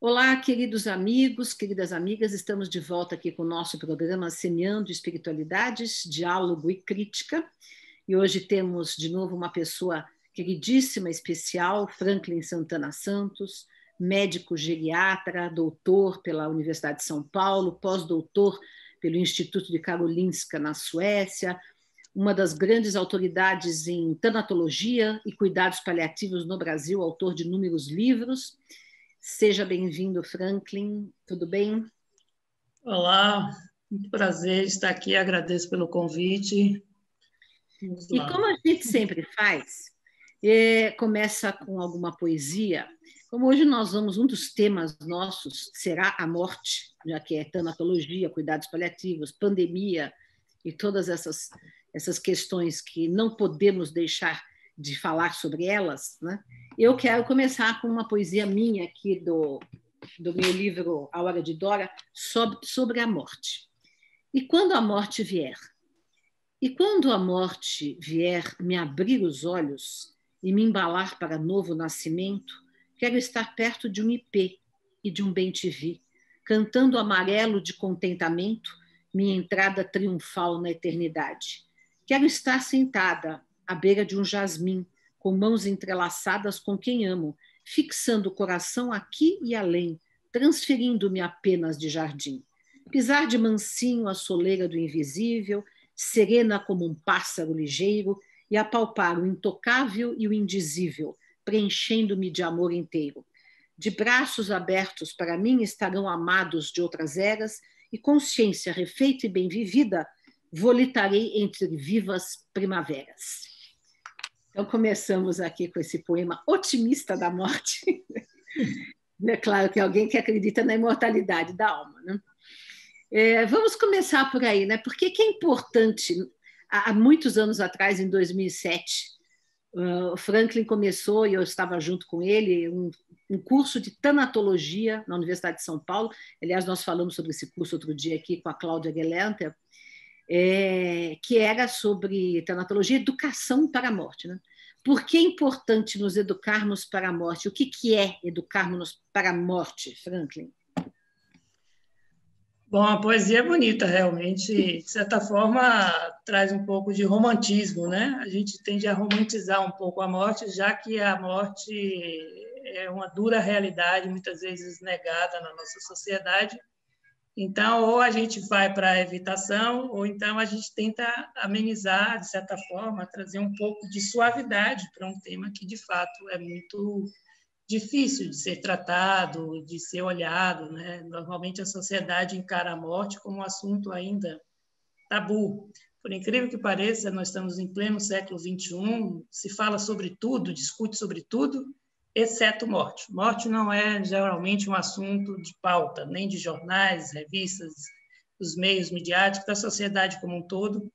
Olá, queridos amigos, queridas amigas, estamos de volta aqui com o nosso programa Semeando Espiritualidades, Diálogo e Crítica. E hoje temos de novo uma pessoa queridíssima, especial, Franklin Santana Santos, médico geriatra, doutor pela Universidade de São Paulo, pós-doutor pelo Instituto de Karolinska, na Suécia, uma das grandes autoridades em tanatologia e cuidados paliativos no Brasil, autor de inúmeros livros. Seja bem-vindo, Franklin. Tudo bem? Olá, muito prazer estar aqui. Agradeço pelo convite. E como a gente sempre faz, começa com alguma poesia. Como hoje nós vamos, um dos temas nossos será a morte, já que é tanatologia, cuidados paliativos, pandemia e todas essas questões que não podemos deixar de falar sobre elas, né? Eu quero começar com uma poesia minha aqui do meu livro A Hora de Dora, sobre a morte. E quando a morte vier? E quando a morte vier me abrir os olhos e me embalar para novo nascimento, quero estar perto de um ipê e de um bem-te-vi, cantando amarelo de contentamento, minha entrada triunfal na eternidade. Quero estar sentada à beira de um jasmim, com mãos entrelaçadas com quem amo, fixando o coração aqui e além, transferindo-me apenas de jardim. Pisar de mansinho a soleira do invisível, serena como um pássaro ligeiro, e apalpar o intocável e o indizível, preenchendo-me de amor inteiro. De braços abertos para mim estarão amados de outras eras, e consciência refeita e bem vivida, volitarei entre vivas primaveras. Então, começamos aqui com esse poema otimista da morte. É claro que alguém que acredita na imortalidade da alma, né? Vamos começar por aí, né? Por que é importante? Há muitos anos atrás, em 2007, o Franklin começou, e eu estava junto com ele, um curso de tanatologia na Universidade de São Paulo. Aliás, nós falamos sobre esse curso outro dia aqui com a Cláudia Gelenter, que era sobre tanatologia, educação para a morte, né? Por que é importante nos educarmos para a morte? O que é educarmos para a morte, Franklin? Bom, a poesia é bonita, realmente, de certa forma, traz um pouco de romantismo, né? A gente tende a romantizar um pouco a morte, já que a morte é uma dura realidade, muitas vezes negada na nossa sociedade. Então, ou a gente vai para a evitação, ou então a gente tenta amenizar, de certa forma, trazer um pouco de suavidade para um tema que, de fato, é muito difícil de ser tratado, de ser olhado, né? Normalmente a sociedade encara a morte como um assunto ainda tabu. Por incrível que pareça, nós estamos em pleno século XXI, se fala sobre tudo, discute sobre tudo, exceto morte. Morte não é geralmente um assunto de pauta, nem de jornais, revistas, dos meios midiáticos, da sociedade como um todo,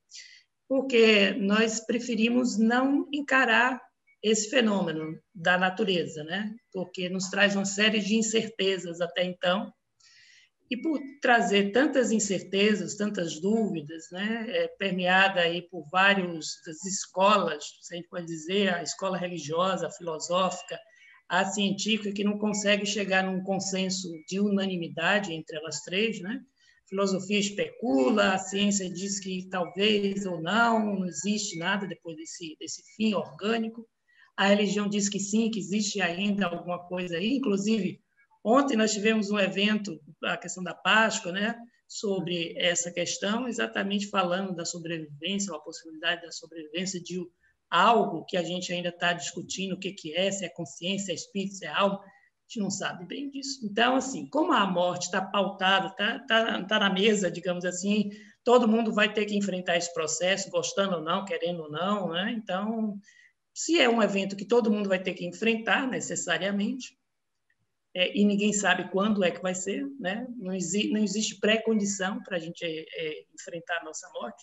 porque nós preferimos não encarar esse fenômeno da natureza, né? Porque nos traz uma série de incertezas até então, e por trazer tantas incertezas, tantas dúvidas, né, permeada aí por várias das escolas, se a gente pode dizer, a escola religiosa, a filosófica, a científica, que não consegue chegar num consenso de unanimidade entre elas três, né? A filosofia especula, a ciência diz que talvez ou não existe nada depois desse fim orgânico. A religião diz que sim, que existe ainda alguma coisa aí. Inclusive, ontem nós tivemos um evento, a questão da Páscoa, né, sobre essa questão, exatamente falando da sobrevivência, ou a possibilidade da sobrevivência de algo que a gente ainda está discutindo, o que é, se é consciência, se é espírito, se é algo, a gente não sabe bem disso. Então, assim, como a morte está pautada, está na mesa, digamos assim, todo mundo vai ter que enfrentar esse processo, gostando ou não, querendo ou não, né? Então, se é um evento que todo mundo vai ter que enfrentar necessariamente, e ninguém sabe quando é que vai ser, né? Não existe pré-condição para a gente enfrentar a nossa morte.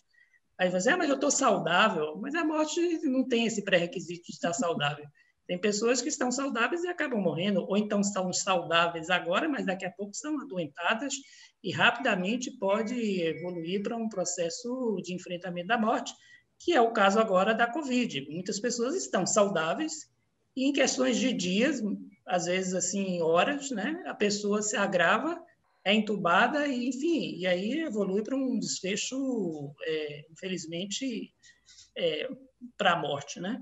Aí você, mas eu estou saudável. Mas a morte não tem esse pré-requisito de estar saudável. Tem pessoas que estão saudáveis e acabam morrendo, ou então estão saudáveis agora, mas daqui a pouco estão adoentadas e rapidamente pode evoluir para um processo de enfrentamento da morte, que é o caso agora da Covid. Muitas pessoas estão saudáveis e em questões de dias, às vezes assim horas, né, a pessoa se agrava, é entubada e, enfim, e aí evolui para um desfecho, infelizmente, para a morte, né?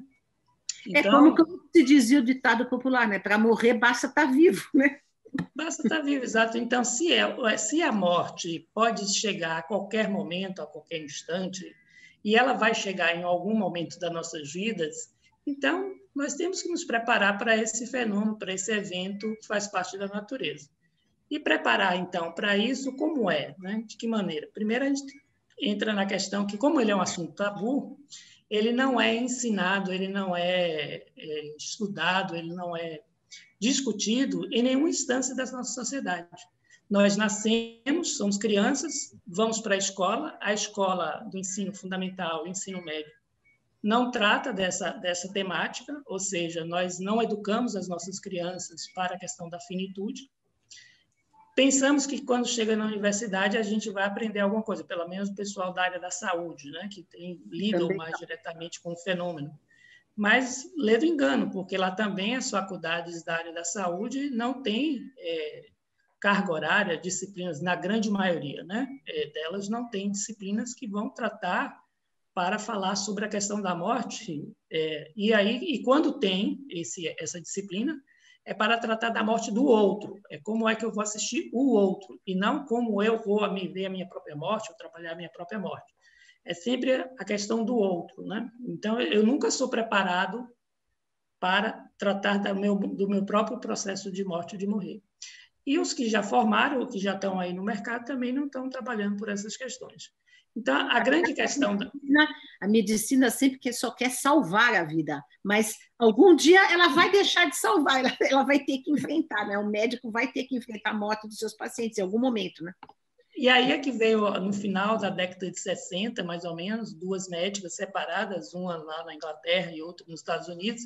É como Então, se dizia o ditado popular, né? Para morrer basta estar vivo, né? basta estar vivo, exato. Então, se a morte pode chegar a qualquer momento, a qualquer instante, e ela vai chegar em algum momento das nossas vidas, então nós temos que nos preparar para esse fenômeno, para esse evento que faz parte da natureza. E preparar, então, para isso, como é? Né? De que maneira? Primeiro, a gente entra na questão que, como ele é um assunto tabu, ele não é ensinado, ele não é estudado, ele não é discutido em nenhuma instância da nossa sociedade. Nós nascemos, somos crianças, vamos para a escola do ensino fundamental, ensino médio, não trata dessa temática, ou seja, nós não educamos as nossas crianças para a questão da finitude. Pensamos que quando chega na universidade a gente vai aprender alguma coisa, pelo menos o pessoal da área da saúde, né, que lidam mais diretamente com o fenômeno. Mas ledo engano, porque lá também as faculdades da área da saúde não têm carga horária, disciplinas, na grande maioria, né, delas não têm disciplinas que vão tratar para falar sobre a questão da morte. E quando tem essa disciplina, é para tratar da morte do outro. É como é que eu vou assistir o outro, e não como eu vou ver a minha própria morte ou trabalhar a minha própria morte. É sempre a questão do outro, né? Então, eu nunca sou preparado para tratar do meu próprio processo de morte, de morrer. E os que já formaram, ou que já estão aí no mercado, também não estão trabalhando por essas questões. Então, a grande questão... A medicina sempre só quer salvar a vida, mas algum dia ela vai deixar de salvar, ela vai ter que enfrentar, né? O médico vai ter que enfrentar a morte dos seus pacientes em algum momento, né? E aí é que veio, no final da década de 60, mais ou menos, duas médicas separadas, uma lá na Inglaterra e outra nos Estados Unidos.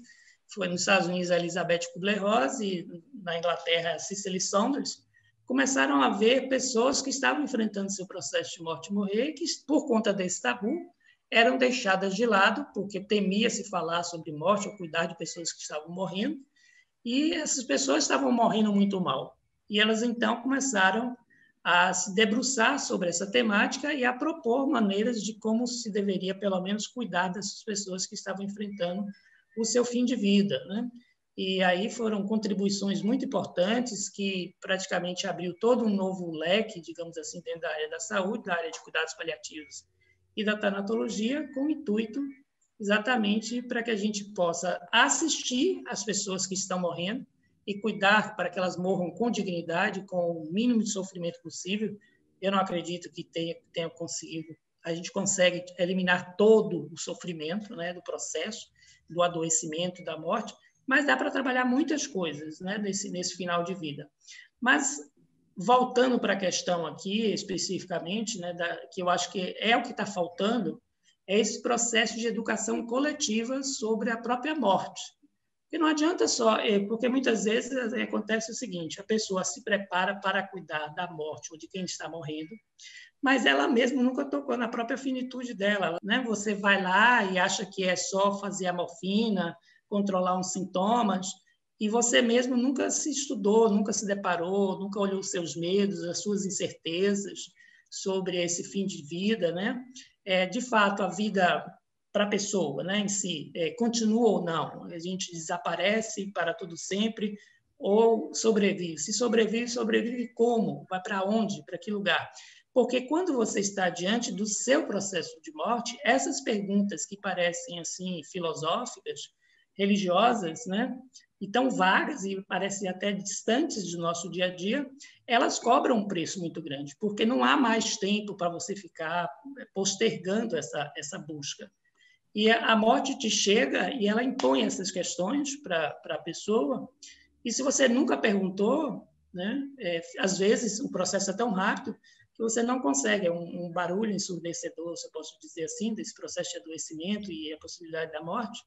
Foi nos Estados Unidos a Elizabeth Kubler-Ross e na Inglaterra a Cicely Saunders. Começaram a ver pessoas que estavam enfrentando seu processo de morte e morrer, que por conta desse tabu eram deixadas de lado, porque temia-se falar sobre morte ou cuidar de pessoas que estavam morrendo, e essas pessoas estavam morrendo muito mal. E elas então começaram a se debruçar sobre essa temática e a propor maneiras de como se deveria, pelo menos, cuidar dessas pessoas que estavam enfrentando o seu fim de vida, né? E aí foram contribuições muito importantes que praticamente abriu todo um novo leque, digamos assim, dentro da área da saúde, da área de cuidados paliativos e da tanatologia, com o intuito exatamente para que a gente possa assistir as pessoas que estão morrendo e cuidar para que elas morram com dignidade, com o mínimo de sofrimento possível. Eu não acredito que tenha conseguido. A gente consegue eliminar todo o sofrimento, né, do processo, do adoecimento, da morte, mas dá para trabalhar muitas coisas, né, nesse final de vida. Mas, voltando para a questão aqui, especificamente, né, que eu acho que é o que está faltando, é esse processo de educação coletiva sobre a própria morte. E não adianta só, porque muitas vezes acontece o seguinte, a pessoa se prepara para cuidar da morte ou de quem está morrendo, mas ela mesma nunca tocou na própria finitude dela, né? Você vai lá e acha que é só fazer a morfina, controlar uns sintomas, e você mesmo nunca se estudou, nunca se deparou, nunca olhou os seus medos, as suas incertezas sobre esse fim de vida, né? De fato, a vida para a pessoa, né, em si, continua ou não? A gente desaparece para todo sempre ou sobrevive? Se sobrevive, sobrevive como? Vai para onde? Para que lugar? Porque quando você está diante do seu processo de morte, essas perguntas que parecem assim filosóficas, religiosas, né, e tão vagas e parecem até distantes do nosso dia a dia, elas cobram um preço muito grande, porque não há mais tempo para você ficar postergando essa busca. E a morte te chega e ela impõe essas questões para a pessoa. E se você nunca perguntou, né, às vezes o processo é tão rápido que você não consegue, é um barulho ensurdecedor, se eu posso dizer assim, desse processo de adoecimento e a possibilidade da morte.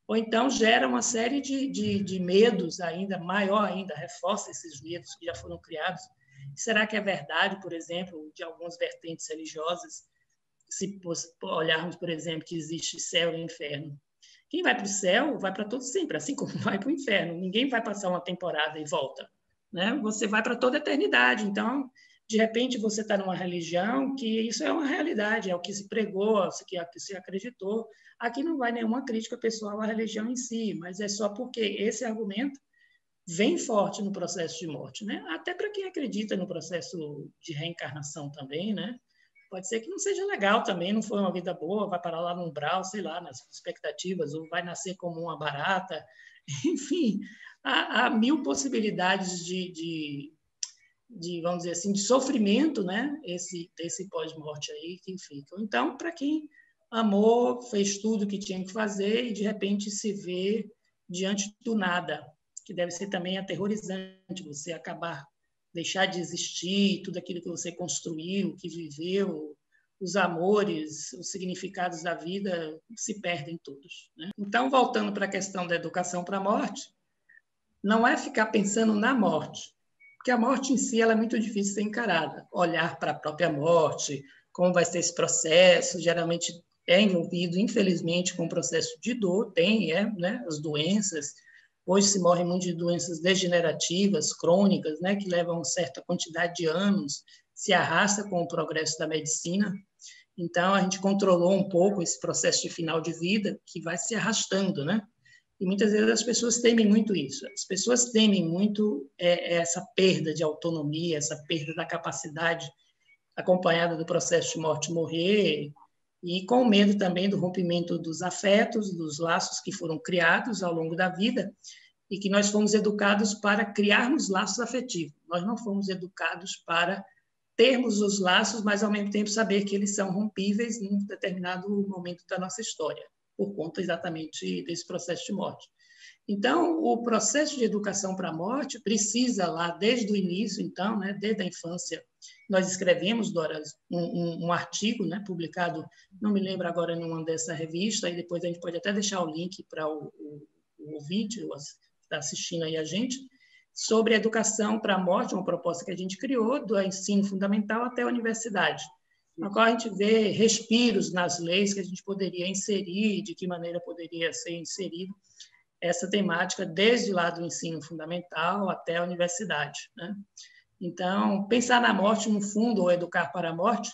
Ou então gera uma série de medos ainda, maior ainda, reforça esses medos que já foram criados. Será que é verdade, por exemplo, de algumas vertentes religiosas, se olharmos, por exemplo, que existe céu e inferno, Quem vai para o céu vai para todo sempre, assim como vai para o inferno. Ninguém vai passar uma temporada e volta, né? Você vai para toda a eternidade. Então, de repente, você está numa religião que isso é uma realidade, é o que se pregou, é o que se acreditou. Aqui não vai nenhuma crítica pessoal à religião em si, mas é só porque esse argumento vem forte no processo de morte, né? Até para quem acredita no processo de reencarnação também, né? Pode ser que não seja legal também, não foi uma vida boa, vai parar lá no umbral, sei lá, nas expectativas, ou vai nascer como uma barata. Enfim, há mil possibilidades de, vamos dizer assim, de sofrimento, né? Esse pós-morte aí que ficam. Então, para quem amou, fez tudo o que tinha que fazer e, de repente, se vê diante do nada, que deve ser também aterrorizante, você acabar, deixar de existir, tudo aquilo que você construiu, que viveu, os amores, os significados da vida se perdem todos, né? Então, voltando para a questão da educação para a morte, não é ficar pensando na morte, porque a morte em si ela é muito difícil de ser encarada. Olhar para a própria morte, como vai ser esse processo, geralmente é envolvido, infelizmente, com o processo de dor, né, as doenças. Hoje se morre muito de doenças degenerativas, crônicas, né, que levam uma certa quantidade de anos, se arrasta com o progresso da medicina. Então, a gente controlou um pouco esse processo de final de vida, que vai se arrastando, né? E muitas vezes as pessoas temem muito isso. As pessoas temem muito essa perda de autonomia, essa perda da capacidade acompanhada do processo de morte morrer, e com medo também do rompimento dos afetos, dos laços que foram criados ao longo da vida e que nós fomos educados para criarmos laços afetivos. Nós não fomos educados para termos os laços, mas ao mesmo tempo saber que eles são rompíveis em um determinado momento da nossa história, por conta exatamente desse processo de morte. Então, o processo de educação para a morte precisa lá, desde o início, então, né, desde a infância, nós escrevemos, Dora, um artigo, né, publicado, não me lembro agora, em uma dessa revista, e depois a gente pode até deixar o link para o ouvinte, que está assistindo aí a gente, sobre a educação para a morte, uma proposta que a gente criou, do ensino fundamental até a universidade, na qual a gente vê respiros nas leis que a gente poderia inserir, de que maneira poderia ser inserido essa temática desde lá do ensino fundamental até a universidade, né? Então, pensar na morte, no fundo, ou educar para a morte,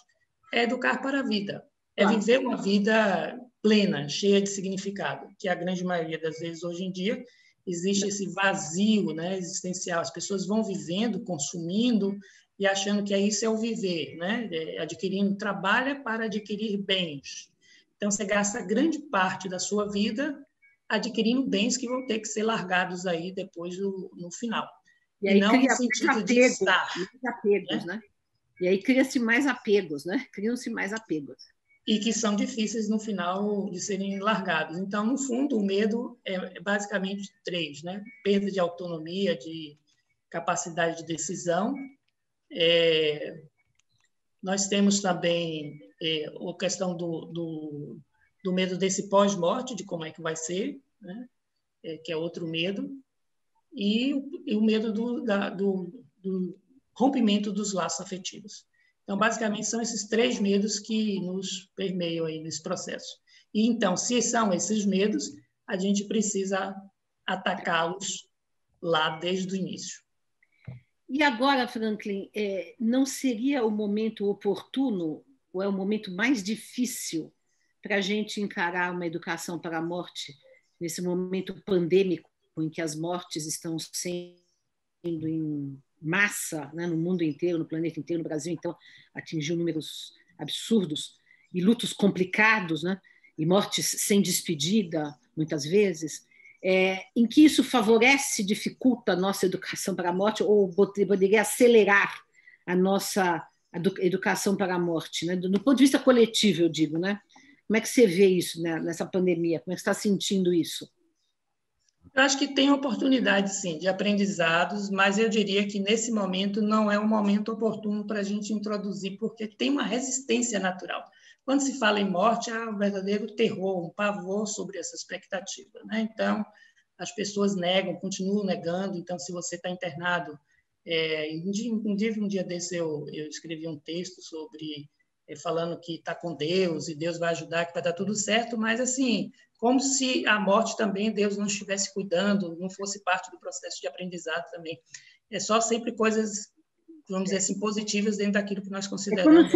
é educar para a vida, é viver uma vida plena, cheia de significado, que a grande maioria das vezes, hoje em dia, existe esse vazio, né, existencial. As pessoas vão vivendo, consumindo e achando que isso é o viver, né? Adquirindo, trabalha para adquirir bens. Então, você gasta grande parte da sua vida adquirindo bens que vão ter que ser largados aí depois no final. E aí não cria no sentido mais de estar. Mais apegos, né? E aí cria-se mais apegos, né? Criam-se mais apegos. E que são difíceis no final de serem largados. Então, no fundo, o medo é basicamente três, né? Perda de autonomia, de capacidade de decisão. Nós temos também a questão do medo desse pós-morte, de como é que vai ser, né? Que é outro medo. E o medo do rompimento dos laços afetivos. Então, basicamente, são esses três medos que nos permeiam aí nesse processo. E, então, se são esses medos, a gente precisa atacá-los lá desde o início. E agora, Franklin, não seria o momento oportuno, ou é o momento mais difícil para a gente encarar uma educação para a morte, nesse momento pandêmico, em que as mortes estão sendo em massa, né, no mundo inteiro, no planeta inteiro, no Brasil, então, atingiu números absurdos, e lutos complicados, né, e mortes sem despedida, muitas vezes, em que isso favorece, dificulta a nossa educação para a morte, ou poderia acelerar a nossa educação para a morte, né, do ponto de vista coletivo, eu digo, né? Como é que você vê isso, né, nessa pandemia? Como é que você está sentindo isso? Eu acho que tem oportunidade, sim, de aprendizados, mas eu diria que nesse momento não é um momento oportuno para a gente introduzir, porque tem uma resistência natural. Quando se fala em morte, há um verdadeiro terror, um pavor sobre essa expectativa, né? Então, as pessoas negam, continuam negando. Então, se você está internado, um dia desse eu escrevi um texto sobre falando que está com Deus e Deus vai ajudar, que vai dar tudo certo, mas assim, como se a morte também Deus não estivesse cuidando, não fosse parte do processo de aprendizado também. É só sempre coisas, vamos dizer assim, positivas dentro daquilo que nós consideramos.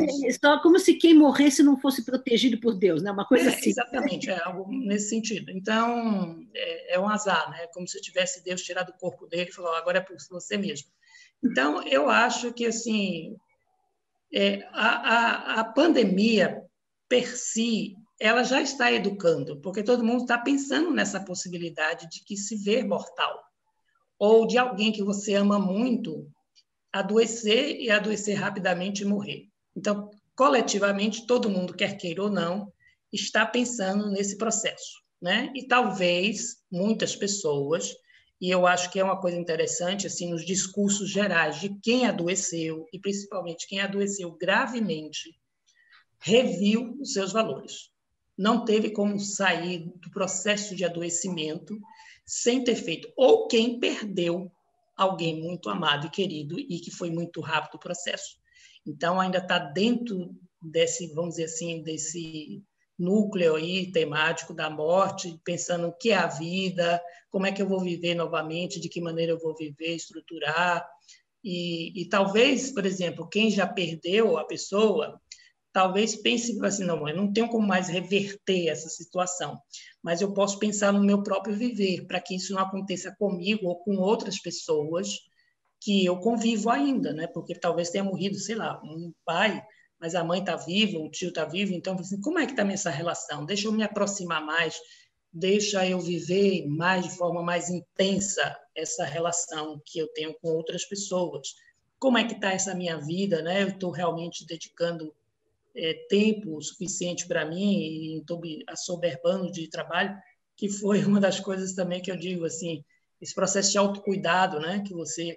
Como se quem morresse não fosse protegido por Deus, né? Uma coisa assim. Exatamente, é algo nesse sentido. Então, é um azar, né? Como se tivesse Deus tirado o corpo dele e falou, agora é por você mesmo. Então, eu acho que, assim, a pandemia, per si, ela já está educando, porque todo mundo está pensando nessa possibilidade de que se ver mortal, ou de alguém que você ama muito adoecer e adoecer rapidamente e morrer. Então, coletivamente, todo mundo, quer queira ou não, está pensando nesse processo, né? E talvez muitas pessoas, e eu acho que é uma coisa interessante, assim, nos discursos gerais de quem adoeceu, e principalmente quem adoeceu gravemente, reviu os seus valores. Não teve como sair do processo de adoecimento sem ter feito, ou quem perdeu alguém muito amado e querido e que foi muito rápido o processo. Então, ainda está dentro desse, vamos dizer assim, desse núcleo aí temático da morte, pensando o que é a vida, como é que eu vou viver novamente, de que maneira eu vou viver, estruturar. E talvez, por exemplo, quem já perdeu a pessoa, talvez pense assim, não, eu não tenho como mais reverter essa situação, mas eu posso pensar no meu próprio viver, para que isso não aconteça comigo ou com outras pessoas que eu convivo ainda, né? Porque talvez tenha morrido, sei lá, um pai, mas a mãe está viva, um tio está vivo, então, assim, como é que está essa relação? Deixa eu me aproximar mais, deixa eu viver mais, de forma mais intensa, essa relação que eu tenho com outras pessoas. Como é que está essa minha vida, né? Eu estou realmente dedicando tempo suficiente para mim e estou assoberbando de trabalho, que foi uma das coisas também que eu digo, assim, esse processo de autocuidado, né,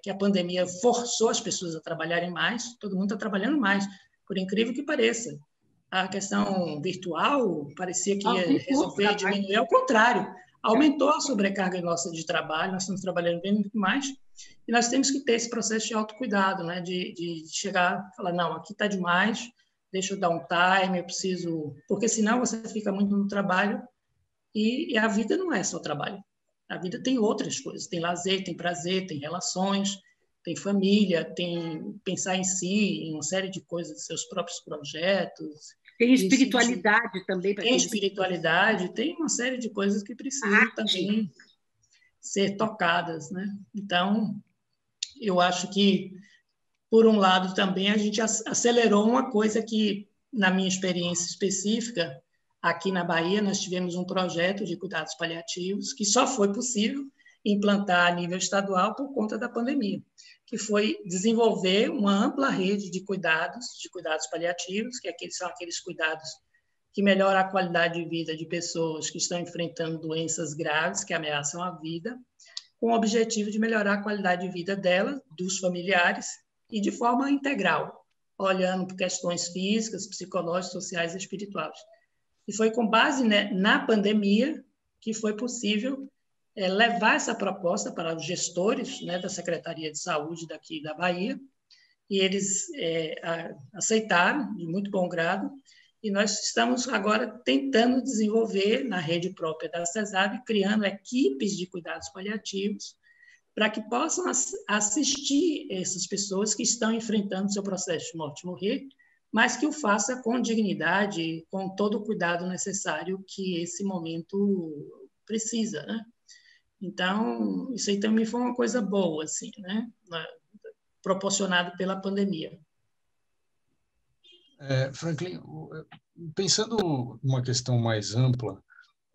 que a pandemia forçou as pessoas a trabalharem mais, todo mundo está trabalhando mais, por incrível que pareça. A questão virtual parecia que ia resolver e diminuir, ao contrário, aumentou a sobrecarga nossa de trabalho, nós estamos trabalhando bem muito mais, e nós temos que ter esse processo de autocuidado, né, de chegar e falar, não, aqui está demais, deixa eu dar um time, eu preciso... Porque senão você fica muito no trabalho e a vida não é só trabalho. A vida tem outras coisas, tem lazer, tem prazer, tem relações, tem família, tem pensar em si, em uma série de coisas, seus próprios projetos. Tem espiritualidade também. Tem espiritualidade, tem uma série de coisas que precisam também ser tocadas, né? Então, eu acho que por um lado, também a gente acelerou uma coisa que, na minha experiência específica, aqui na Bahia, nós tivemos um projeto de cuidados paliativos que só foi possível implantar a nível estadual por conta da pandemia, que foi desenvolver uma ampla rede de cuidados paliativos, que são aqueles cuidados que melhoram a qualidade de vida de pessoas que estão enfrentando doenças graves que ameaçam a vida, com o objetivo de melhorar a qualidade de vida delas, dos familiares, e de forma integral, olhando por questões físicas, psicológicas, sociais e espirituais. E foi com base na pandemia que foi possível levar essa proposta para os gestores, né, da Secretaria de Saúde daqui da Bahia, e eles aceitaram de muito bom grado, e nós estamos agora tentando desenvolver na rede própria da CESAB, criando equipes de cuidados paliativos, para que possam assistir essas pessoas que estão enfrentando seu processo de morte e morrer, mas que o faça com dignidade, com todo o cuidado necessário que esse momento precisa, né? Então, isso aí também foi uma coisa boa, assim, né? Proporcionado pela pandemia. Franklin, pensando numa questão mais ampla,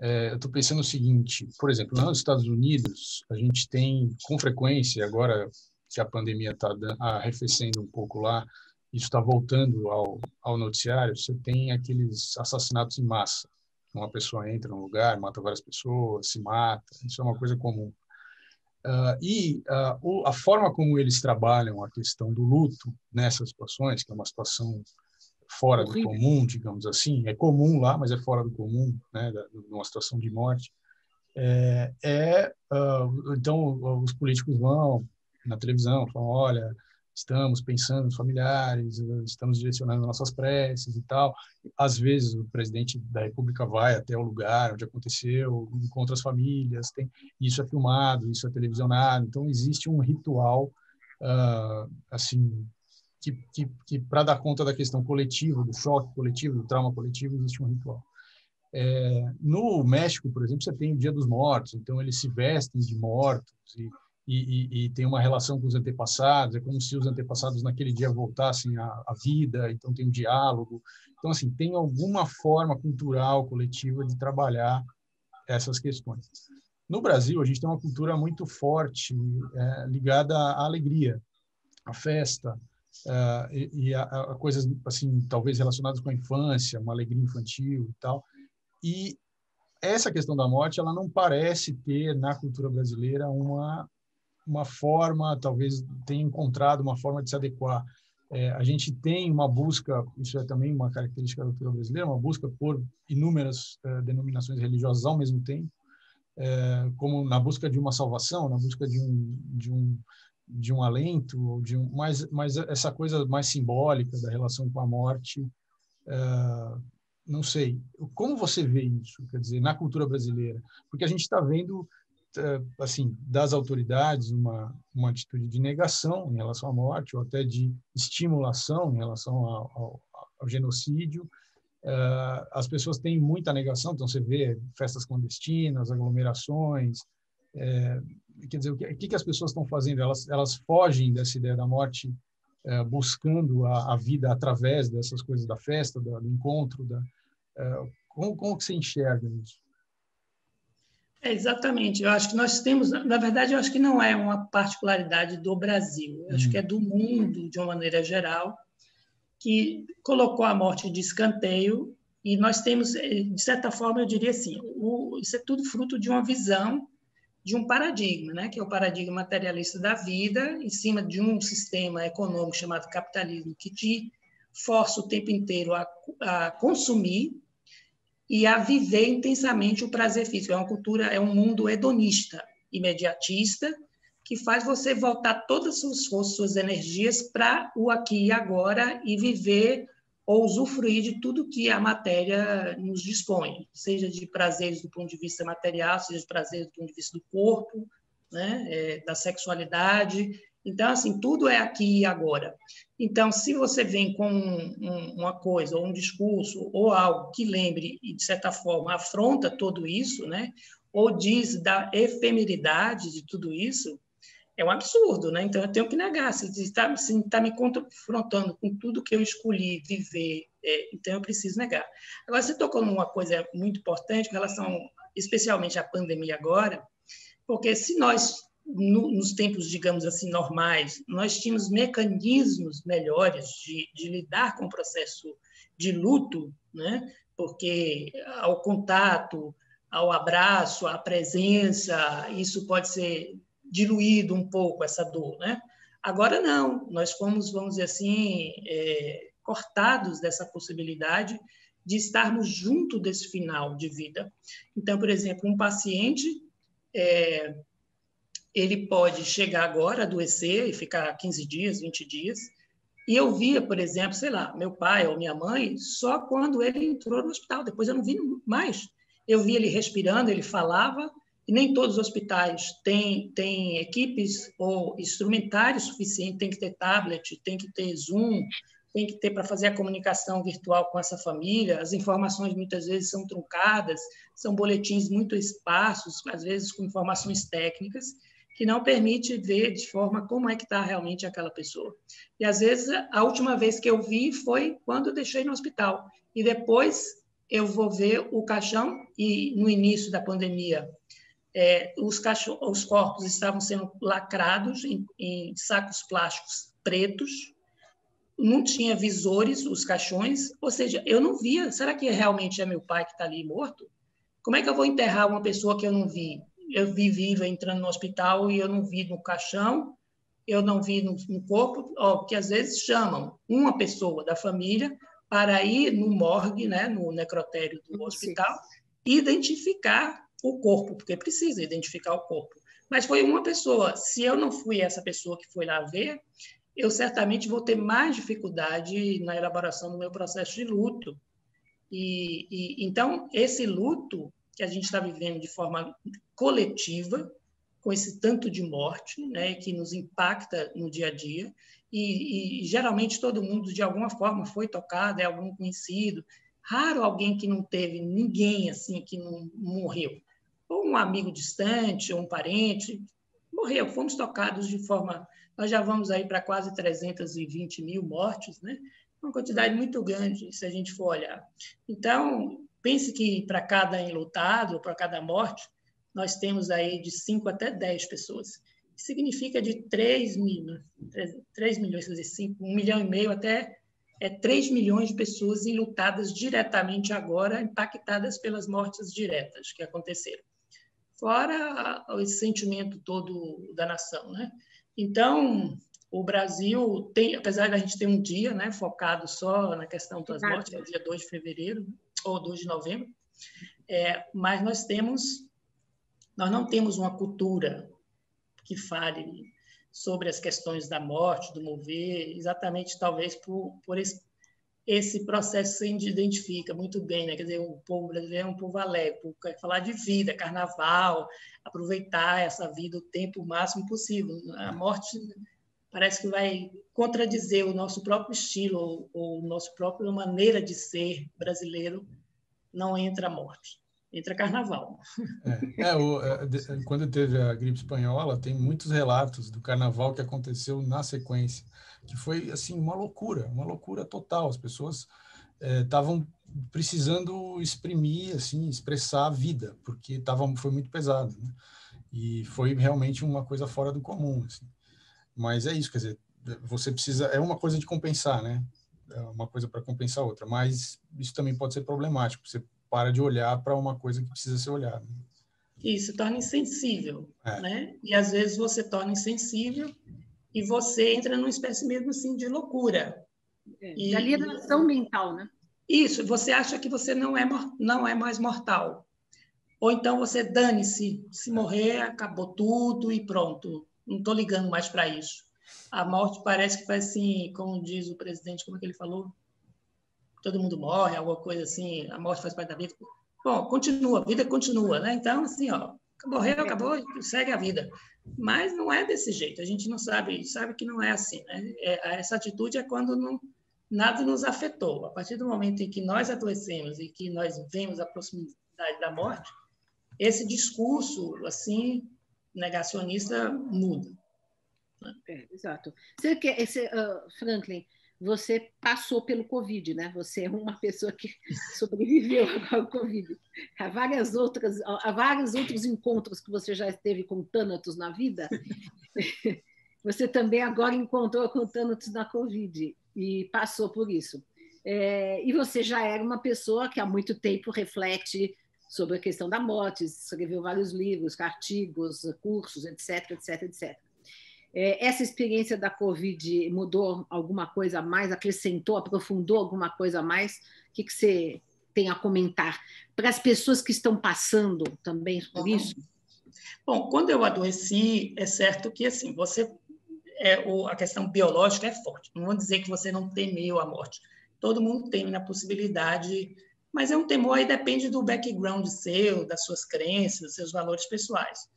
eu estou pensando o seguinte, por exemplo, nos Estados Unidos, a gente tem, com frequência, agora que a pandemia está arrefecendo um pouco lá, isso está voltando ao noticiário, você tem aqueles assassinatos em massa. Uma pessoa entra num lugar, mata várias pessoas, se mata, isso é uma coisa comum. A forma como eles trabalham a questão do luto nessas situações, que é uma situação fora do comum, digamos assim, é comum lá, mas é fora do comum, né, numa situação de morte, então os políticos vão na televisão, falam, olha, estamos pensando nos familiares, estamos direcionando nossas preces e tal. Às vezes o presidente da República vai até o lugar onde aconteceu, encontra as famílias, isso é filmado, isso é televisionado, então existe um ritual assim que para dar conta da questão coletiva, do choque coletivo, do trauma coletivo, existe um ritual. No México, por exemplo, você tem o Dia dos Mortos, então eles se vestem de mortos e tem uma relação com os antepassados, é como se os antepassados naquele dia voltassem à vida, então tem um diálogo. Então, assim, tem alguma forma cultural, coletiva de trabalhar essas questões. No Brasil, a gente tem uma cultura muito forte ligada à alegria, à festa, e a coisas, assim, talvez relacionadas com a infância, uma alegria infantil e tal. E essa questão da morte, ela não parece ter, na cultura brasileira, uma forma, talvez tenha encontrado uma forma de se adequar. A gente tem uma busca, isso é também uma característica da cultura brasileira, uma busca por inúmeras denominações religiosas ao mesmo tempo, como na busca de uma salvação, na busca de um alento, mas essa coisa mais simbólica da relação com a morte, não sei. Como você vê isso, quer dizer, na cultura brasileira? Porque a gente está vendo, assim, das autoridades uma atitude de negação em relação à morte, ou até de estimulação em relação ao genocídio. As pessoas têm muita negação, então você vê festas clandestinas, aglomerações. Quer dizer, o que as pessoas estão fazendo? Elas fogem dessa ideia da morte, buscando a vida através dessas coisas da festa, do encontro. Como que você enxerga isso? Exatamente. Eu acho que nós temos, na verdade, eu acho que não é uma particularidade do Brasil, eu acho que é do mundo, de uma maneira geral, que colocou a morte de escanteio, e nós temos, de certa forma, eu diria assim, isso é tudo fruto de uma visão, de um paradigma, né, que é o paradigma materialista da vida, em cima de um sistema econômico chamado capitalismo, que te força o tempo inteiro a consumir e a viver intensamente o prazer físico. É uma cultura, é um mundo hedonista, imediatista, que faz você voltar todas as suas forças, suas energias para o aqui e agora e viver ou usufruir de tudo que a matéria nos dispõe, seja de prazeres do ponto de vista material, seja de prazeres do ponto de vista do corpo, né, da sexualidade. Então, assim, tudo é aqui e agora. Então, se você vem com uma coisa, ou um discurso, ou algo que lembre e, de certa forma, afronta tudo isso, né, ou diz da efemeridade de tudo isso, é um absurdo, né? Então, eu tenho que negar. Se está me confrontando com tudo que eu escolhi viver, então eu preciso negar. Agora, você tocou numa coisa muito importante em relação, especialmente à pandemia agora, porque se nós, nos tempos, digamos assim, normais, nós tínhamos mecanismos melhores de lidar com o processo de luto, né? Porque ao contato, ao abraço, à presença, isso pode ser diluído um pouco, essa dor, né? Agora não, nós fomos, vamos dizer assim, cortados dessa possibilidade de estarmos junto desse final de vida. Então, por exemplo, um paciente, ele pode chegar agora, adoecer e ficar 15 dias, 20 dias, e eu via, por exemplo, sei lá, meu pai ou minha mãe, só quando ele entrou no hospital, depois eu não vi mais. Eu via ele respirando, ele falava, e nem todos os hospitais têm equipes ou instrumentários suficientes, tem que ter tablet, tem que ter Zoom, tem que ter para fazer a comunicação virtual com essa família, as informações muitas vezes são truncadas, são boletins muito esparsos, às vezes com informações técnicas, que não permite ver de forma como é que está realmente aquela pessoa. E, às vezes, a última vez que eu vi foi quando eu deixei no hospital, e depois eu vou ver o caixão, e no início da pandemia, os corpos estavam sendo lacrados em sacos plásticos pretos, não tinha visores, os caixões, ou seja, eu não via. Será que realmente é meu pai que está ali morto? Como é que eu vou enterrar uma pessoa que eu não vi? Eu vi viva entrando no hospital e eu não vi no caixão, eu não vi no corpo, porque às vezes chamam uma pessoa da família para ir no morgue, né, no necrotério do hospital, e identificar o corpo, porque precisa identificar o corpo. Mas foi uma pessoa. Se eu não fui essa pessoa que foi lá ver, eu certamente vou ter mais dificuldade na elaboração do meu processo de luto. Então, esse luto que a gente está vivendo de forma coletiva, com esse tanto de morte, né, que nos impacta no dia a dia, e geralmente todo mundo, de alguma forma, foi tocado, é algum conhecido, raro alguém que não teve ninguém assim que não morreu, ou um amigo distante, ou um parente, morreu, fomos tocados de forma... Nós já vamos aí para quase 320 mil mortes, né? Uma quantidade muito grande, se a gente for olhar. Então, pense que para cada enlutado, para cada morte, nós temos aí de 5 até 10 pessoas. Significa de 3 milhões, quer dizer, 1,5 milhão até 3 milhões de pessoas enlutadas diretamente agora, impactadas pelas mortes diretas que aconteceram. Fora esse sentimento todo da nação, né? Então, o Brasil tem, apesar da gente ter um dia, né, focado só na questão das mortes, é o dia 2 de fevereiro, ou 2 de novembro, mas nós não temos uma cultura que fale sobre as questões da morte, do morrer, exatamente talvez por esse processo se identifica muito bem, né? Quer dizer, o povo brasileiro é um povo alegre, quer falar de vida, carnaval, aproveitar essa vida o tempo máximo possível. A morte parece que vai contradizer o nosso próprio estilo, ou nossa própria maneira de ser brasileiro. Não entra a morte, entra carnaval. Quando teve a gripe espanhola, tem muitos relatos do carnaval que aconteceu na sequência, que foi assim uma loucura total. As pessoas estavam precisando exprimir, assim, expressar a vida, porque foi muito pesado, né? E foi realmente uma coisa fora do comum, assim. Mas é isso, quer dizer, você precisa, é uma coisa de compensar, né? É uma coisa para compensar a outra, mas isso também pode ser problemático. Você para de olhar para uma coisa que precisa ser olhada. Isso torna insensível, né? E às vezes você torna insensível e você entra numa espécie mesmo assim de loucura. De alienação mental, né? Isso, você acha que você não é mais mortal. Ou então você dane-se, se morrer, acabou tudo e pronto. Não estou ligando mais para isso. A morte parece que faz assim, como diz o presidente, como é que ele falou? Todo mundo morre, alguma coisa assim, a morte faz parte da vida. Bom, continua, a vida continua, né? Então, assim, ó, morreu, acabou, segue a vida. Mas não é desse jeito, a gente não sabe que não é assim, né? Essa atitude é quando nada nos afetou. A partir do momento em que nós adoecemos e que nós vemos a proximidade da morte, esse discurso, assim, negacionista muda. Exato. Franklin, você passou pelo Covid, né? Você é uma pessoa que sobreviveu ao Covid. Há vários outros encontros que você já teve com Thanatos na vida. Você também agora encontrou com Thanatos na Covid e passou por isso. E você já era uma pessoa que há muito tempo reflete sobre a questão da morte, escreveu vários livros, artigos, cursos, etc, etc, etc. Essa experiência da Covid mudou alguma coisa a mais, acrescentou, aprofundou alguma coisa a mais? O que você tem a comentar para as pessoas que estão passando também por isso? Bom, quando eu adoeci, é certo que assim, a questão biológica é forte. Não vou dizer que você não temeu a morte. Todo mundo teme a possibilidade, mas é um temor aí, depende do background seu, das suas crenças, dos seus valores pessoais.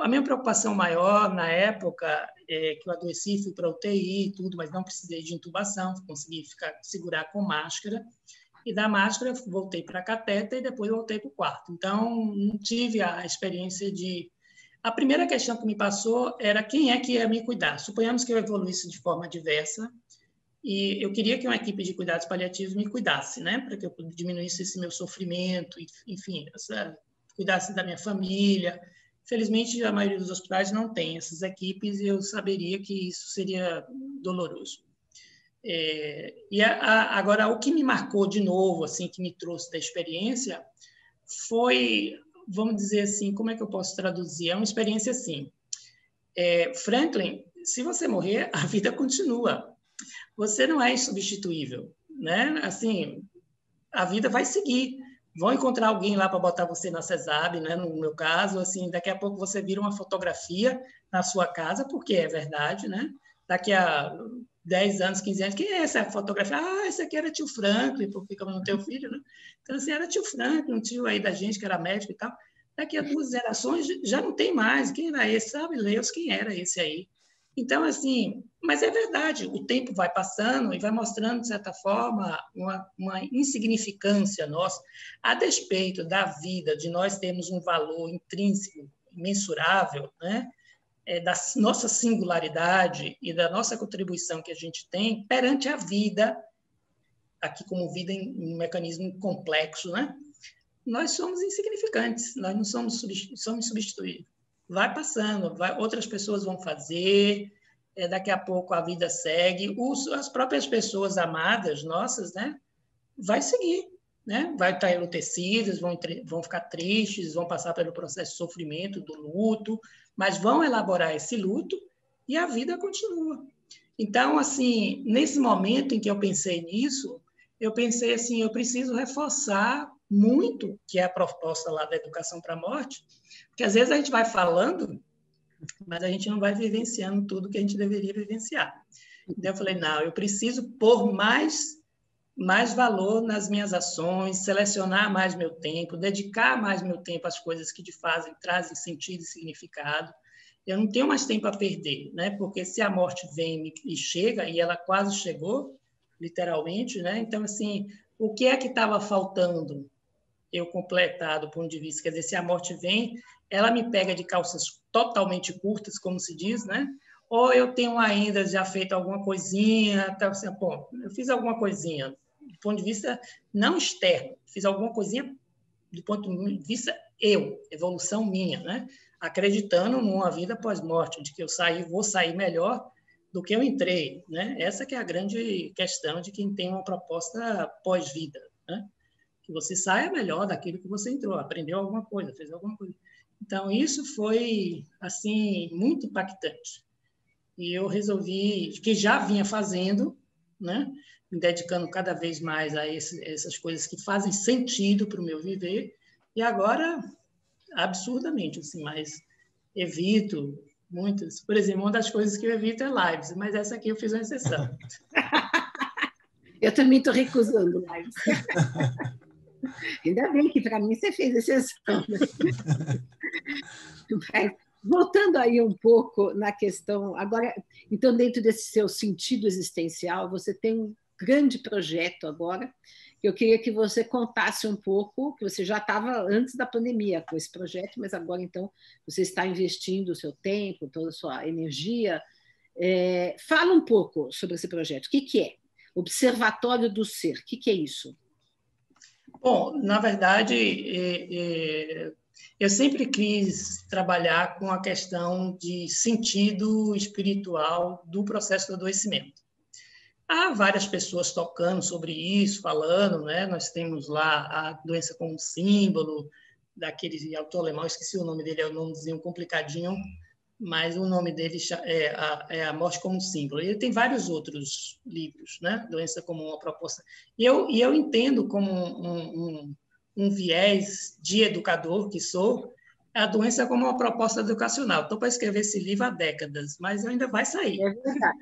A minha preocupação maior na época que eu adoeci, fui para a UTI e tudo, mas não precisei de intubação, consegui segurar com máscara, e da máscara voltei para a cateta e depois voltei para o quarto. Então, não tive a experiência de... A primeira questão que me passou era quem é que ia me cuidar. Suponhamos que eu evoluísse de forma diversa e eu queria que uma equipe de cuidados paliativos me cuidasse, né? Para que eu diminuísse esse meu sofrimento, enfim, cuidasse da minha família. Felizmente, a maioria dos hospitais não tem essas equipes e eu saberia que isso seria doloroso. Agora, o que me marcou de novo, assim, que me trouxe da experiência, foi, vamos dizer assim, como é que eu posso traduzir? É uma experiência assim. Franklin, se você morrer, a vida continua. Você não é insubstituível, né? Assim, a vida vai seguir. Vão encontrar alguém lá para botar você na CESAB, né? No meu caso, assim, daqui a pouco você vira uma fotografia na sua casa, porque é verdade, né? daqui a 10 anos, 15 anos, quem é essa fotografia? Ah, esse aqui era tio Franklin, porque como não tem o filho, né? Então, assim, era tio Franklin, um tio aí da gente que era médico e tal. Daqui a 2 gerações já não tem mais. Quem era esse? Sabe, Deus, quem era esse aí? Então, assim, mas é verdade, o tempo vai passando e vai mostrando, de certa forma, uma insignificância nossa, a despeito da vida, de nós termos um valor intrínseco, mensurável, né? Da nossa singularidade e da nossa contribuição que a gente tem perante a vida, aqui como vida em um mecanismo complexo, né? Nós somos insignificantes, nós não somos substituídos. Vai passando, outras pessoas vão fazer, daqui a pouco a vida segue, as próprias pessoas amadas nossas, né? Vai seguir, né? Vai estar enlutecidas, vão ficar tristes, vão passar pelo processo de sofrimento, do luto, mas vão elaborar esse luto e a vida continua. Então, assim, nesse momento em que eu pensei nisso, eu pensei assim, eu preciso reforçar muito, que é a proposta lá da educação para a morte, porque às vezes a gente vai falando, mas a gente não vai vivenciando tudo que a gente deveria vivenciar. Então eu falei, não, eu preciso pôr mais valor nas minhas ações, selecionar mais meu tempo, dedicar mais meu tempo às coisas que trazem sentido e significado. Eu não tenho mais tempo a perder, né? Porque se a morte vem e chega, e ela quase chegou, literalmente, né? Então, assim, o que é que estava faltando eu completar do ponto de vista? Quer dizer, se a morte vem, ela me pega de calças totalmente curtas, como se diz, né? Ou eu tenho ainda já feito alguma coisinha, tá, assim, bom, eu fiz alguma coisinha do ponto de vista não externo, fiz alguma coisinha do ponto de vista evolução minha, né? Acreditando numa vida pós-morte, de que eu vou sair melhor do que eu entrei, né? Essa que é a grande questão de quem tem uma proposta pós-vida, né? Que você saia melhor daquilo que você entrou, aprendeu alguma coisa, fez alguma coisa. Então, isso foi, assim, muito impactante. E eu resolvi, que já vinha fazendo, né? Me dedicando cada vez mais a essas coisas que fazem sentido para o meu viver, e agora, absurdamente, assim, mas evito muitas. Por exemplo, uma das coisas que eu evito é lives, mas essa aqui eu fiz uma exceção. Eu também estou recusando lives. Ainda bem que para mim você fez exceção. Né? Mas, voltando aí um pouco na questão, agora, então, dentro desse seu sentido existencial, você tem um grande projeto agora, que eu queria que você contasse um pouco, que você já estava antes da pandemia com esse projeto, mas agora, então, você está investindo o seu tempo, toda a sua energia. Fala um pouco sobre esse projeto. O que é? Observatório do Ser. O que é isso? Bom, na verdade, eu sempre quis trabalhar com a questão de sentido espiritual do processo do adoecimento. Há várias pessoas tocando sobre isso, falando, né? Nós temos lá a doença como símbolo, daquele autor alemão, esqueci o nome dele, é um nomezinho complicadinho, mas o nome dele é A Morte como Símbolo. Ele tem vários outros livros, né? Doença como uma proposta. E eu entendo como um viés de educador que sou, a doença como uma proposta educacional. Estou para escrever esse livro há décadas, mas ainda vai sair. É verdade.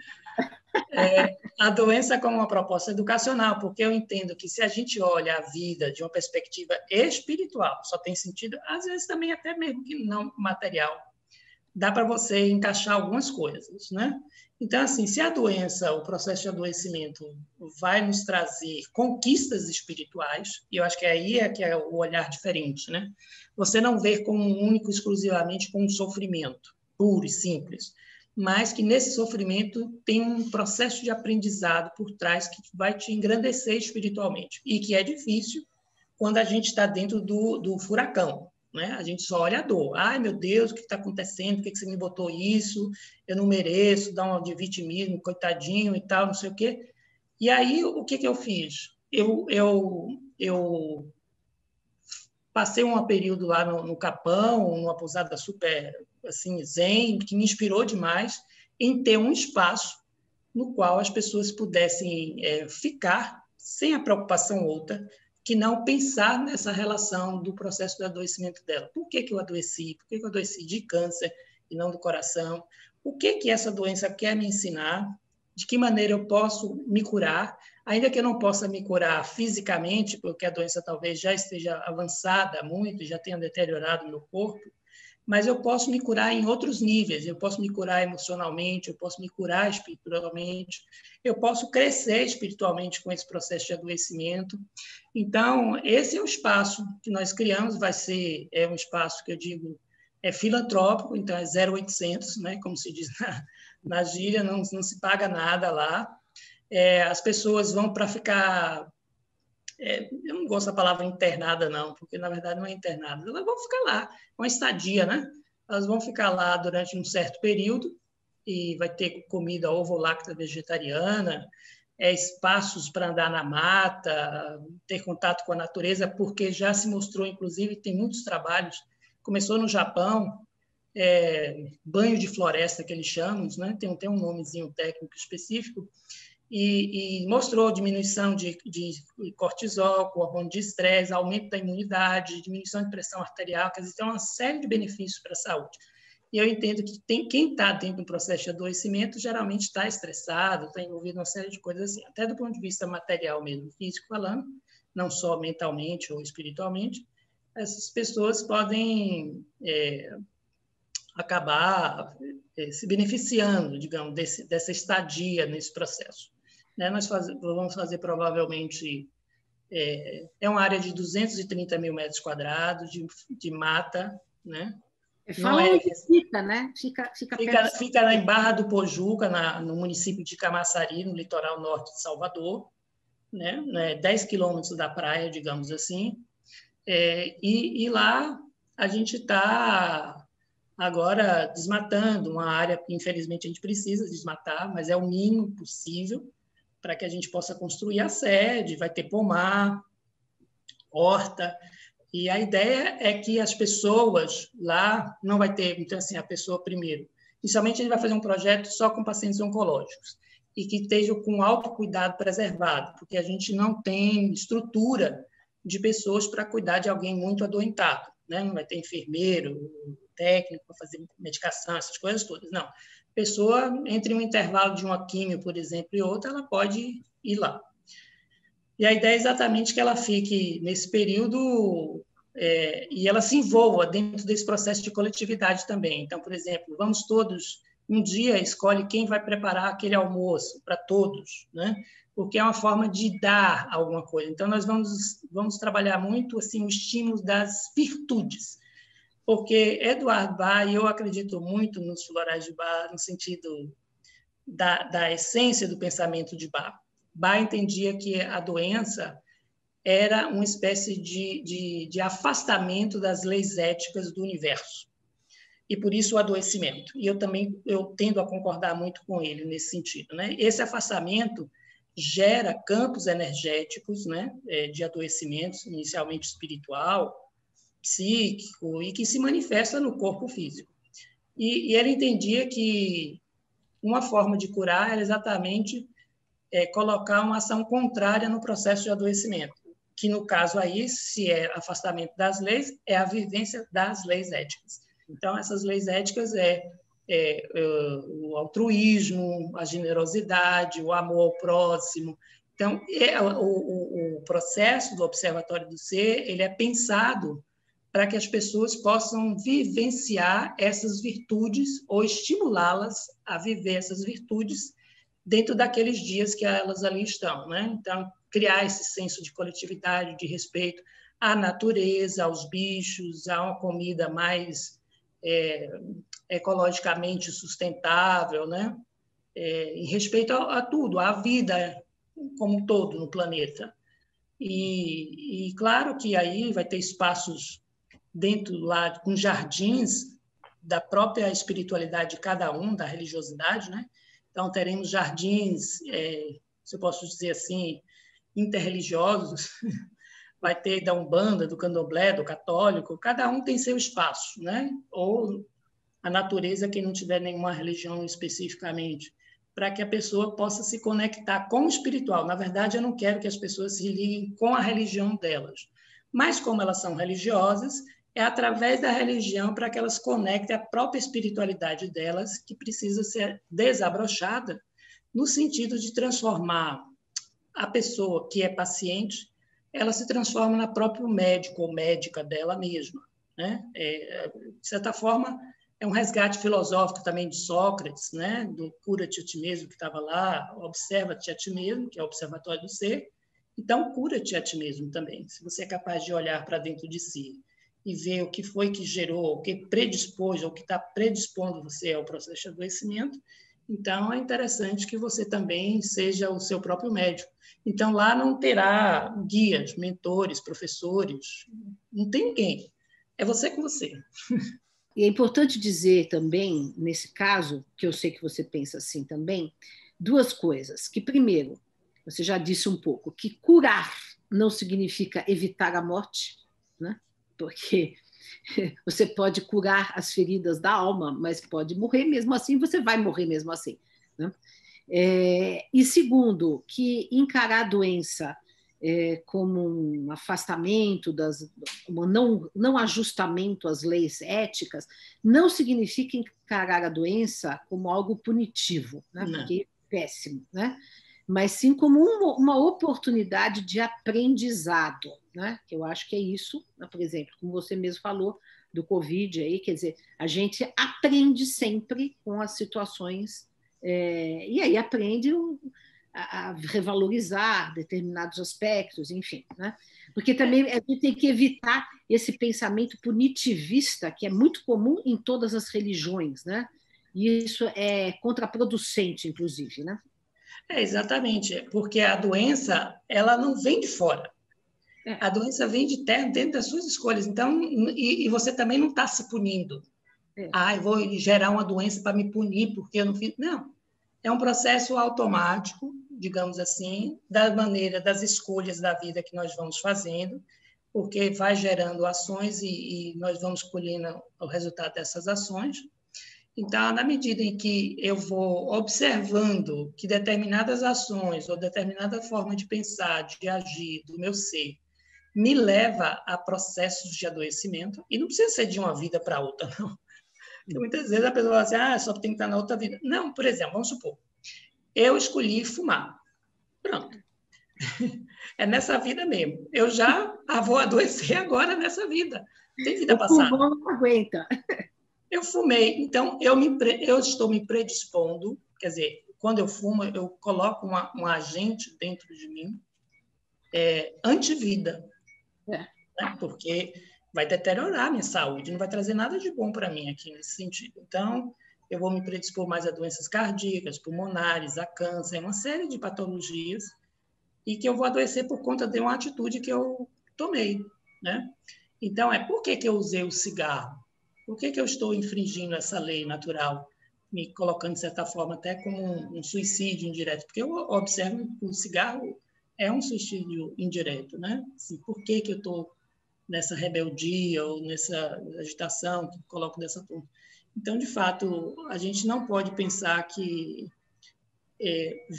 A doença como uma proposta educacional, porque eu entendo que se a gente olha a vida de uma perspectiva espiritual, só tem sentido, às vezes também até mesmo que não material, dá para você encaixar algumas coisas, né? Então, assim, se a doença, o processo de adoecimento vai nos trazer conquistas espirituais, e eu acho que aí é que é o olhar diferente, né? Você não vê como único, exclusivamente, como um sofrimento puro e simples, mas que nesse sofrimento tem um processo de aprendizado por trás que vai te engrandecer espiritualmente, e que é difícil quando a gente está dentro do furacão, né? A gente só olha a dor. Ai, meu Deus, o que está acontecendo? Por que você me botou isso? Eu não mereço, dá um de vitimismo, coitadinho e tal, não sei o quê. E aí, o que eu fiz? Eu passei um período lá no Capão, numa pousada super assim, zen, que me inspirou demais em ter um espaço no qual as pessoas pudessem ficar sem a preocupação outra, que não pensar nessa relação do processo do adoecimento dela. Por que eu adoeci? Por que eu adoeci de câncer e não do coração? o que essa doença quer me ensinar, de que maneira eu posso me curar, ainda que eu não possa me curar fisicamente, porque a doença talvez já esteja avançada muito, já tenha deteriorado o meu corpo, mas eu posso me curar em outros níveis, eu posso me curar emocionalmente, eu posso me curar espiritualmente, eu posso crescer espiritualmente com esse processo de adoecimento. Então, esse é o espaço que nós criamos, é um espaço que eu digo, é filantrópico, então é 0800, né, como se diz na gíria, não se paga nada lá. As pessoas vão para ficar... eu não gosto da palavra internada, não, porque, na verdade, não é internada. Elas vão ficar lá, uma estadia, né? Elas vão ficar lá durante um certo período e vai ter comida ovo-lacta vegetariana, espaços para andar na mata, ter contato com a natureza, porque já se mostrou, inclusive, tem muitos trabalhos, começou no Japão, banho de floresta, que eles chamam, né? Tem um nomezinho técnico específico, e mostrou diminuição de cortisol, com hormônio de estresse, aumento da imunidade, diminuição de pressão arterial, quer dizer, tem uma série de benefícios para a saúde. E eu entendo que quem está dentro de um processo de adoecimento geralmente está estressado, está envolvido em uma série de coisas assim, até do ponto de vista material mesmo, físico falando, não só mentalmente ou espiritualmente, essas pessoas podem acabar se beneficiando, digamos, dessa estadia nesse processo. Nós vamos fazer provavelmente... é uma área de 230 mil metros quadrados de mata, né? Fala onde fica, né? Fica lá em Barra do Pojuca, no município de Camaçari, no litoral norte de Salvador, né? 10 quilômetros da praia, digamos assim. E lá a gente está agora desmatando uma área que, infelizmente, a gente precisa desmatar, mas é o mínimo possível para que a gente possa construir a sede, vai ter pomar, horta, e a ideia é que as pessoas lá não vai ter, então assim, a pessoa primeiro, inicialmente a gente vai fazer um projeto só com pacientes oncológicos e que estejam com autocuidado preservado, porque a gente não tem estrutura de pessoas para cuidar de alguém muito adoentado, né? Não vai ter enfermeiro, técnico para fazer medicação, essas coisas todas, não. Pessoa, entre um intervalo de uma químio, por exemplo, e outra, ela pode ir lá. E a ideia é exatamente que ela fique nesse período e ela se envolva dentro desse processo de coletividade também. Então, por exemplo, vamos todos, um dia, escolhe quem vai preparar aquele almoço para todos, né? Porque é uma forma de dar alguma coisa. Então, nós vamos trabalhar muito assim, o estímulo das virtudes. Porque Eduardo Bach, e eu acredito muito nos florais de Bach, no sentido da essência do pensamento de Bach. Bach entendia que a doença era uma espécie de afastamento das leis éticas do universo. E, por isso, o adoecimento. E eu tendo a concordar muito com ele nesse sentido, né? Esse afastamento gera campos energéticos, né, de adoecimentos, inicialmente espiritual, psíquico, e que se manifesta no corpo físico. E ele entendia que uma forma de curar era exatamente colocar uma ação contrária no processo de adoecimento, que no caso aí, se é afastamento das leis, é a vivência das leis éticas. Então, essas leis éticas o altruísmo, a generosidade, o amor ao próximo. Então, o processo do Observatório do Ser, ele é pensado para que as pessoas possam vivenciar essas virtudes ou estimulá-las a viver essas virtudes dentro daqueles dias que elas ali estão, né? Então, criar esse senso de coletividade, de respeito à natureza, aos bichos, a uma comida mais ecologicamente sustentável, né? Em respeito a tudo, à vida como um todo no planeta. E claro que aí vai ter espaços dentro lá, com jardins da própria espiritualidade de cada um, da religiosidade, né? Então, teremos jardins, se eu posso dizer assim, interreligiosos, vai ter da Umbanda, do Candomblé, do Católico, cada um tem seu espaço, né? Ou a natureza, quem não tiver nenhuma religião especificamente, para que a pessoa possa se conectar com o espiritual. Na verdade, eu não quero que as pessoas se liguem com a religião delas, mas como elas são religiosas, é através da religião para que elas conectem a própria espiritualidade delas, que precisa ser desabrochada, no sentido de transformar a pessoa que é paciente, ela se transforma na própria médico ou médica dela mesma, né? De certa forma, é um resgate filosófico também de Sócrates, né? Do cura-te a ti mesmo, que estava lá, observa-te a ti mesmo, que é o observatório do ser. Então, cura-te a ti mesmo também. Se você é capaz de olhar para dentro de si e ver o que foi que gerou, o que predispôs, ou o que está predispondo você ao processo de adoecimento, então é interessante que você também seja o seu próprio médico. Então, lá não terá guias, mentores, professores, não tem ninguém. É você com você. E é importante dizer também, nesse caso, que eu sei que você pensa assim também, duas coisas. Que, primeiro, você já disse um pouco, que curar não significa evitar a morte, né? Porque você pode curar as feridas da alma, mas pode morrer mesmo assim, você vai morrer mesmo assim, né? E segundo, que encarar a doença como um afastamento, como não ajustamento às leis éticas, não significa encarar a doença como algo punitivo, né? Porque é péssimo, né? Mas sim como uma oportunidade de aprendizado, né? Que eu acho que é isso, né? Por exemplo, como você mesmo falou do Covid aí, quer dizer, a gente aprende sempre com as situações e aí aprende a revalorizar determinados aspectos, enfim, né? Porque também a gente tem que evitar esse pensamento punitivista que é muito comum em todas as religiões, né? E isso é contraproducente, inclusive, né? Exatamente, porque a doença ela não vem de fora. A doença vem de dentro das suas escolhas. Então, e você também não está se punindo. Eu vou gerar uma doença para me punir porque eu não fiz. Não. É um processo automático, digamos assim, da maneira das escolhas da vida que nós vamos fazendo, porque vai gerando ações e nós vamos colhendo o resultado dessas ações. Então, na medida em que eu vou observando que determinadas ações ou determinada forma de pensar, de agir do meu ser, me leva a processos de adoecimento, e não precisa ser de uma vida para outra, não. Porque muitas vezes a pessoa fala assim, só tem que estar na outra vida. Não, por exemplo, vamos supor, eu escolhi fumar. Pronto. É nessa vida mesmo. Eu já vou adoecer agora nessa vida. Tem vida passada. O pulmão não aguenta. Eu fumei, então eu estou me predispondo, quer dizer, quando eu fumo, eu coloco um agente dentro de mim, antivida, né? Porque vai deteriorar a minha saúde, não vai trazer nada de bom para mim aqui nesse sentido. Então, eu vou me predispor mais a doenças cardíacas, pulmonares, a câncer, uma série de patologias, e que eu vou adoecer por conta de uma atitude que eu tomei, né? Então, por que eu usei o cigarro? Por que eu estou infringindo essa lei natural, me colocando, de certa forma, até como um suicídio indireto? Porque eu observo que o cigarro é um suicídio indireto, né? Assim, por que eu estou nessa rebeldia ou nessa agitação que coloco dessa forma? Então, de fato, a gente não pode pensar que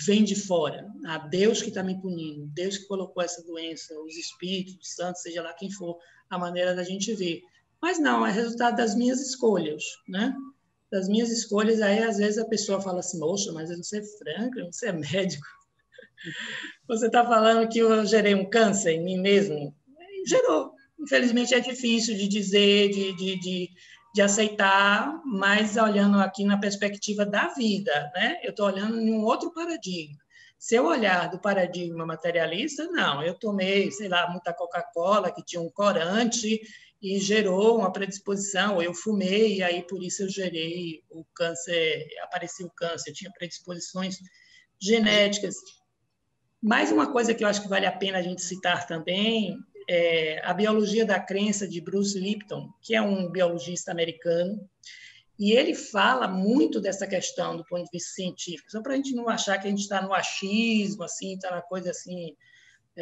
vem de fora. Deus que está me punindo, Deus que colocou essa doença, os espíritos, os santos, seja lá quem for, a maneira da gente ver. Mas não, é resultado das minhas escolhas, né? Das minhas escolhas, aí às vezes a pessoa fala assim, moxa, mas você é franca, você é médico. Você está falando que eu gerei um câncer em mim mesmo? Gerou. Infelizmente é difícil de dizer, de aceitar, mas olhando aqui na perspectiva da vida, né? Eu estou olhando em um outro paradigma. Se eu olhar do paradigma materialista, não, eu tomei, sei lá, muita Coca-Cola, que tinha um corante, e gerou uma predisposição, ou eu fumei, e aí por isso eu gerei o câncer, apareceu o câncer, eu tinha predisposições genéticas. Mais uma coisa que eu acho que vale a pena a gente citar também é a biologia da crença de Bruce Lipton, que é um biologista americano, e ele fala muito dessa questão do ponto de vista científico, só para a gente não achar que a gente está no achismo, assim, está na coisa assim,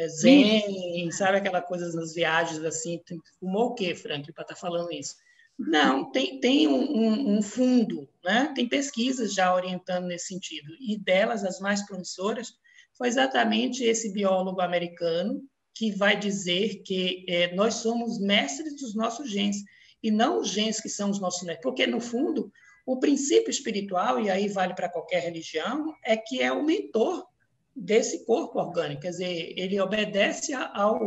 zen, sabe aquela coisa nas viagens assim, fumou o quê, Franklin, para estar falando isso? Não, tem um fundo, né? Tem pesquisas já orientando nesse sentido, e delas, as mais promissoras, foi exatamente esse biólogo americano que vai dizer que nós somos mestres dos nossos genes, e não os genes que são os nossos mestres. Porque, no fundo, o princípio espiritual, e aí vale para qualquer religião, é que é o mentor desse corpo orgânico. Quer dizer, ele obedece ao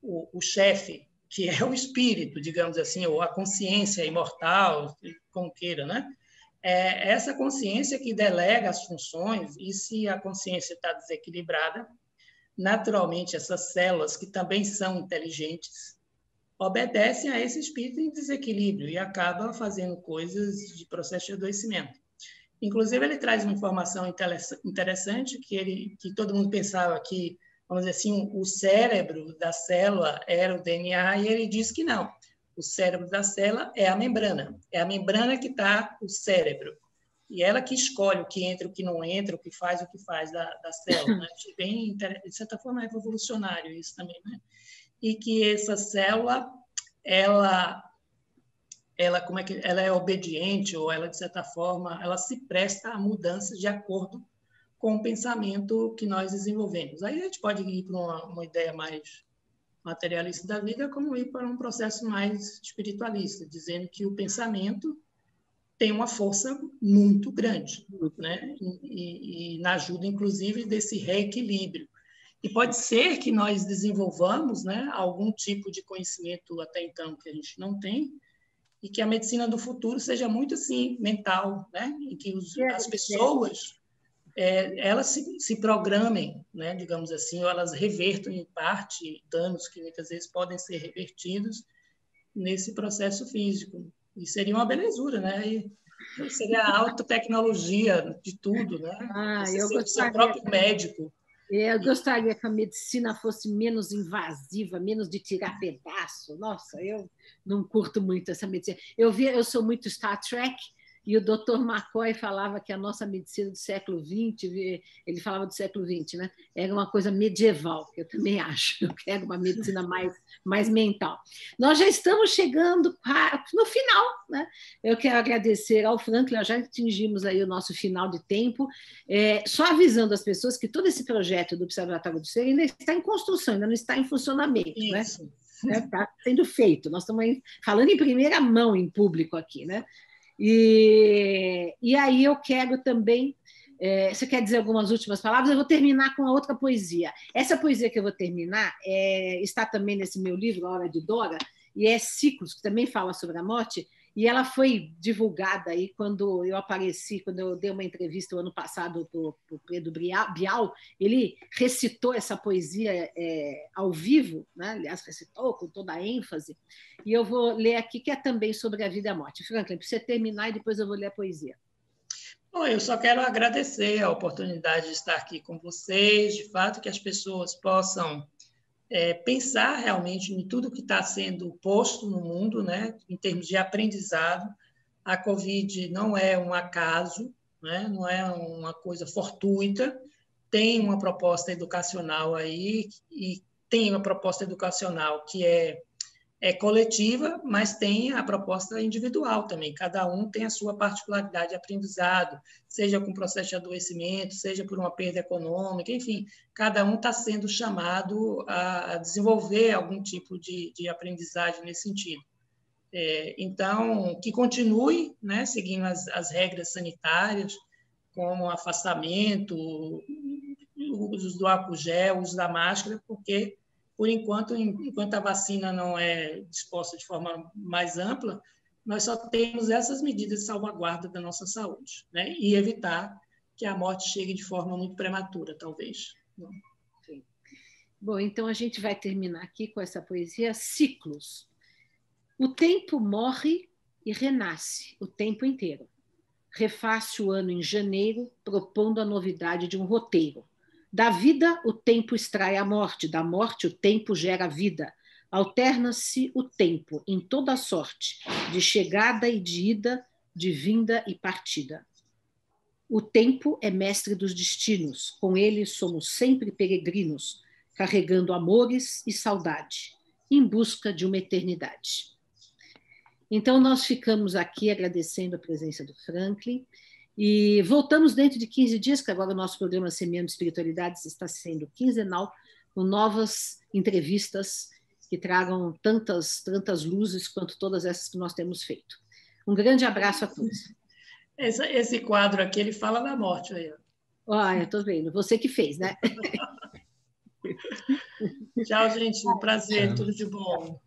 o chefe, que é o espírito, digamos assim, ou a consciência imortal, como queira, né? É essa consciência que delega as funções, e se a consciência está desequilibrada, naturalmente essas células, que também são inteligentes, obedecem a esse espírito em desequilíbrio e acabam fazendo coisas de processo de adoecimento. Inclusive, ele traz uma informação interessante, que todo mundo pensava que, vamos dizer assim, o cérebro da célula era o DNA, e ele diz que não. O cérebro da célula é a membrana que está o cérebro. E ela que escolhe o que entra, o que não entra, o que faz da célula. Né? Bem, de certa forma, é revolucionário isso também. Né? E que essa célula, ela é obediente, ou ela, de certa forma, ela se presta a mudanças de acordo com o pensamento que nós desenvolvemos. Aí a gente pode ir para uma ideia mais materialista da vida, como ir para um processo mais espiritualista, dizendo que o pensamento tem uma força muito grande, né? E na ajuda, inclusive, desse reequilíbrio. E pode ser que nós desenvolvamos, né, algum tipo de conhecimento até então que a gente não tem, e que a medicina do futuro seja muito assim, mental, né? Em que as pessoas elas se programem, né? Digamos assim, ou elas revertam em parte danos que muitas vezes podem ser revertidos nesse processo físico. E seria uma belezura, né? E seria a alta tecnologia de tudo, né? Você ser o seu próprio médico. Eu gostaria que a medicina fosse menos invasiva, menos de tirar pedaço. Nossa, eu não curto muito essa medicina. Eu sou muito Star Trek, e o Dr. McCoy falava que a nossa medicina do século XX, ele falava do século XX, né? Era uma coisa medieval, que eu também acho. Eu quero uma medicina mais mental. Nós já estamos chegando no final, né? Eu quero agradecer ao Franklin, nós já atingimos aí o nosso final de tempo, só avisando as pessoas que todo esse projeto do Observatório do Ser ainda está em construção, ainda não está em funcionamento, Isso. Né? Está sendo feito. Nós estamos falando em primeira mão em público aqui, né? E aí eu quero também... você quer dizer algumas últimas palavras? Eu vou terminar com a outra poesia. Essa poesia que eu vou terminar está também nesse meu livro, A Hora de Dora, e é Ciclos, que também fala sobre a morte, e ela foi divulgada aí quando eu apareci, quando eu dei uma entrevista o ano passado para o Pedro Bial. Ele recitou essa poesia ao vivo, né? Aliás, recitou com toda a ênfase, e eu vou ler aqui, que é também sobre a vida e a morte. Franklin, para você terminar, e depois eu vou ler a poesia. Bom, eu só quero agradecer a oportunidade de estar aqui com vocês, de fato, que as pessoas possam pensar realmente em tudo que está sendo posto no mundo, né, em termos de aprendizado. A Covid não é um acaso, né, não é uma coisa fortuita, tem uma proposta educacional aí, e tem uma proposta educacional que é coletiva, mas tem a proposta individual também. Cada um tem a sua particularidade de aprendizado, seja com processo de adoecimento, seja por uma perda econômica, enfim, cada um está sendo chamado a desenvolver algum tipo de aprendizagem nesse sentido. Então, que continue, né, seguindo as regras sanitárias, como afastamento, o uso do álcool gel, o uso da máscara, porque por enquanto a vacina não é disposta de forma mais ampla, nós só temos essas medidas de salvaguarda da nossa saúde, né? E evitar que a morte chegue de forma muito prematura, talvez. Sim. Bom, então a gente vai terminar aqui com essa poesia, Ciclos. O tempo morre e renasce o tempo inteiro. Refaz-se o ano em janeiro, propondo a novidade de um roteiro. Da vida, o tempo extrai a morte, da morte, o tempo gera vida. Alterna-se o tempo em toda sorte, de chegada e de ida, de vinda e partida. O tempo é mestre dos destinos, com ele somos sempre peregrinos, carregando amores e saudade, em busca de uma eternidade. Então, nós ficamos aqui agradecendo a presença do Franklin, e voltamos dentro de 15 dias, que agora o nosso programa Semeando Espiritualidades está sendo quinzenal, com novas entrevistas que tragam tantas luzes quanto todas essas que nós temos feito. Um grande abraço a todos. Esse quadro aqui, ele fala da morte. Aí. Eu estou vendo. Você que fez, né? Tchau, gente. Um prazer. Tudo de bom.